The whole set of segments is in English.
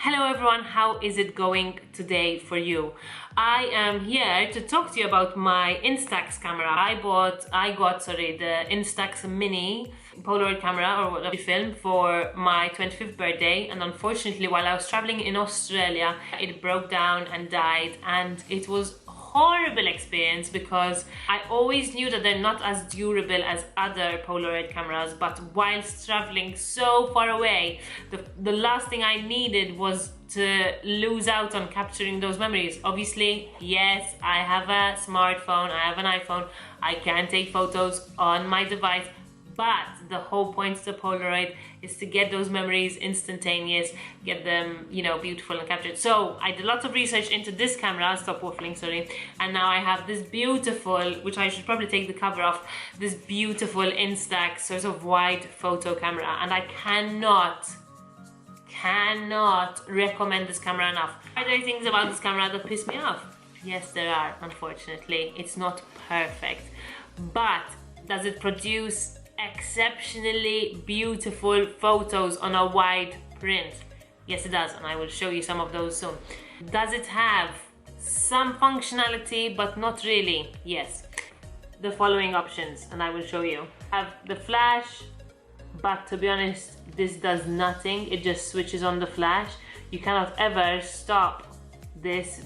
Hello everyone, how is it going today for you? I am here to talk to you about my Instax camera. I got the Instax Mini Polaroid camera or whatever film for my 25th birthday, and unfortunately while I was traveling in Australia it broke down and died, and it was horrible experience because I always knew that they're not as durable as other Polaroid cameras, but whilst traveling so far away, the last thing I needed was to lose out on capturing those memories. Obviously, yes, I have a smartphone, I have an iPhone, I can take photos on my device, but the whole point of the Polaroid is to get those memories instantaneous, get them, you know, beautiful and captured. So I did lots of research into this camera, stop waffling, sorry, and now I have this beautiful, which I should probably take the cover off, this beautiful Instax sort of wide photo camera, and I cannot recommend this camera enough. Are there things about this camera that piss me off? Yes, there are, unfortunately. It's not perfect, but does it produce exceptionally beautiful photos on a wide print? Yes, it does, and I will show you some of those soon. Does it have some functionality but not really? Yes. The following options, and I will show you. Have the flash, but to be honest, this does nothing. It just switches on the flash. You cannot ever stop this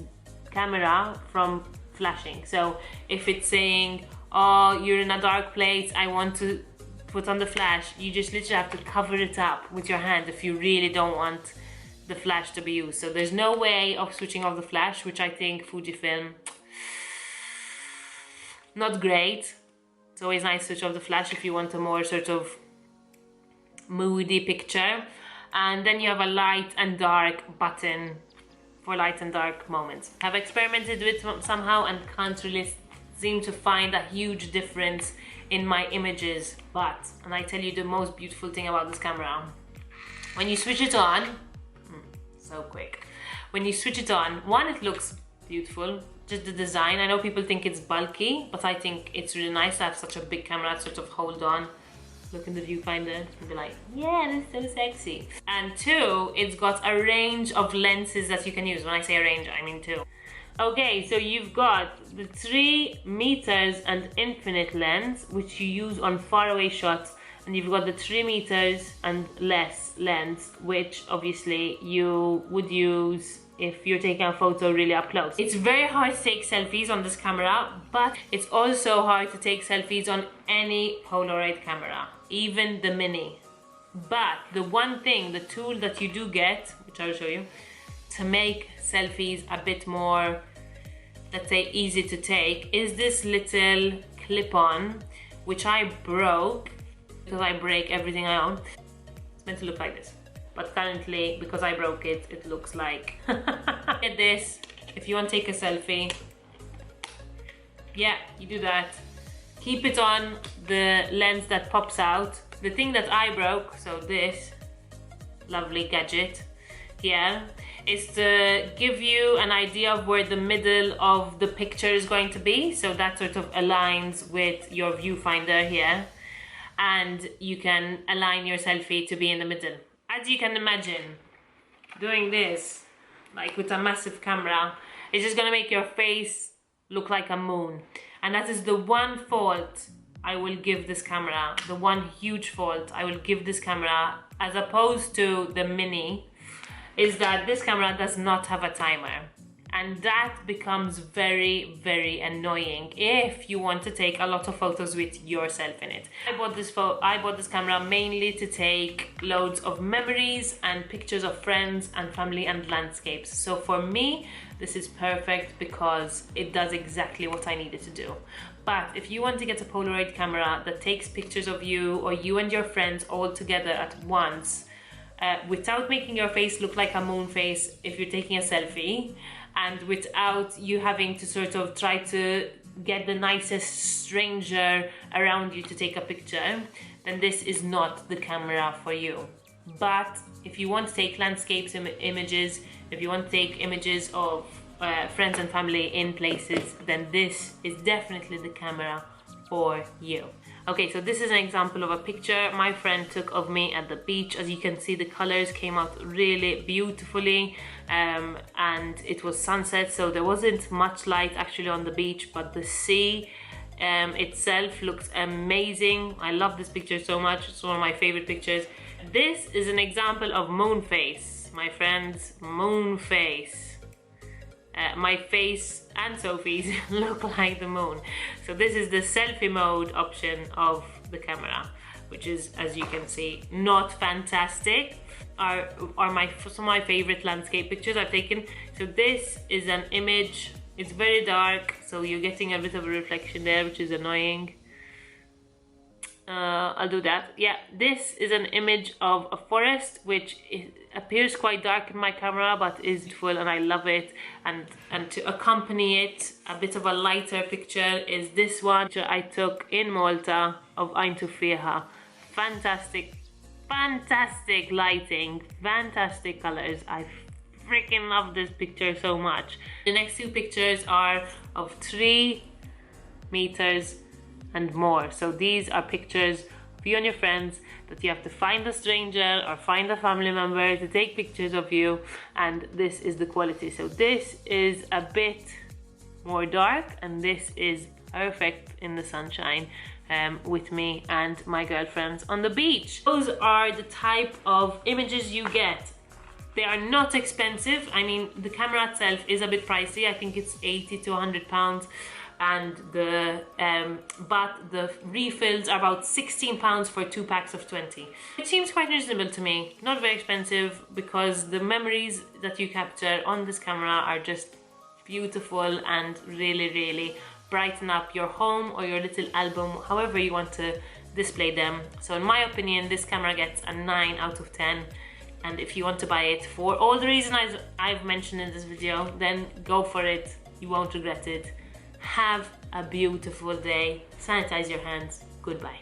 camera from flashing. So if it's saying, oh, you're in a dark place, I want to put on the flash, you just literally have to cover it up with your hand if you really don't want the flash to be used. So there's no way of switching off the flash, which I think Fujifilm, not great. It's always nice to switch off the flash if you want a more sort of moody picture. And then you have a light and dark button for light and dark moments. I've experimented with it somehow and can't really seem to find a huge difference in my images, but, and I tell you the most beautiful thing about this camera, when you switch it on, so quick, when you switch it on, one, it looks beautiful, just the design. I know people think it's bulky, but I think it's really nice to have such a big camera to sort of hold on, look in the viewfinder and be like, yeah, this is so sexy. And two, it's got a range of lenses that you can use. When I say a range, I mean two. Okay, so you've got the 3 meters and infinite lens, which you use on faraway shots, and you've got the 3 meters and less lens, which obviously you would use if you're taking a photo really up close. It's very hard to take selfies on this camera, but it's also hard to take selfies on any Polaroid camera, even the Mini. But the one thing, the tool that you do get, which I'll show you, to make selfies a bit more, let's say, easy to take, is this little clip-on, which I broke because I break everything I own. It's meant to look like this, but currently, because I broke it, it looks like get this. If you want to take a selfie, yeah, you do that. Keep it on the lens that pops out. The thing that I broke, so this lovely gadget here, is to give you an idea of where the middle of the picture is going to be, so that sort of aligns with your viewfinder here, and you can align your selfie to be in the middle. As you can imagine, doing this, like with a massive camera, is just gonna make your face look like a moon, and that is the one fault I will give this camera, the one huge fault I will give this camera, as opposed to the Mini, is that this camera does not have a timer, and that becomes very, very annoying if you want to take a lot of photos with yourself in it. I bought this camera mainly to take loads of memories and pictures of friends and family and landscapes. So for me, this is perfect because it does exactly what I needed to do. But if you want to get a Polaroid camera that takes pictures of you or you and your friends all together at once, without making your face look like a moon face if you're taking a selfie, and without you having to sort of try to get the nicest stranger around you to take a picture, then this is not the camera for you. But if you want to take landscapes images, if you want to take images of friends and family in places, then this is definitely the camera for you. Okay, so this is an example of a picture my friend took of me at the beach. As you can see, the colors came out really beautifully, and it was sunset, so there wasn't much light actually on the beach, but the sea itself looks amazing. I love this picture so much. It's one of my favorite pictures. This is an example of moon face, my friend's moon face. My face and Sophie's look like the moon. So this is the selfie mode option of the camera, which is, as you can see, not fantastic. Are some of my favorite landscape pictures I've taken. So this is an image. It's very dark, so you're getting a bit of a reflection there, which is annoying. I'll do that. Yeah, this is an image of a forest, which appears quite dark in my camera, but is beautiful and I love it. And to accompany it, a bit of a lighter picture is this one which I took in Malta of Eintufieha. Fantastic, fantastic lighting, fantastic colors. I freaking love this picture so much. The next two pictures are of 3 meters and more. So these are pictures of you and your friends that you have to find a stranger or find a family member to take pictures of you, and this is the quality. So this is a bit more dark and this is perfect in the sunshine with me and my girlfriends on the beach. Those are the type of images you get. They are not expensive. I mean, the camera itself is a bit pricey. I think it's 80 to 100 pounds. And but the refills are about 16 pounds for 2 packs of 20. It seems quite reasonable to me, not very expensive, because the memories that you capture on this camera are just beautiful and really, really brighten up your home or your little album, however you want to display them. So in my opinion, this camera gets a 9 out of 10. And if you want to buy it for all the reasons I've mentioned in this video, then go for it. You won't regret it. Have a beautiful day. Sanitize your hands. Goodbye.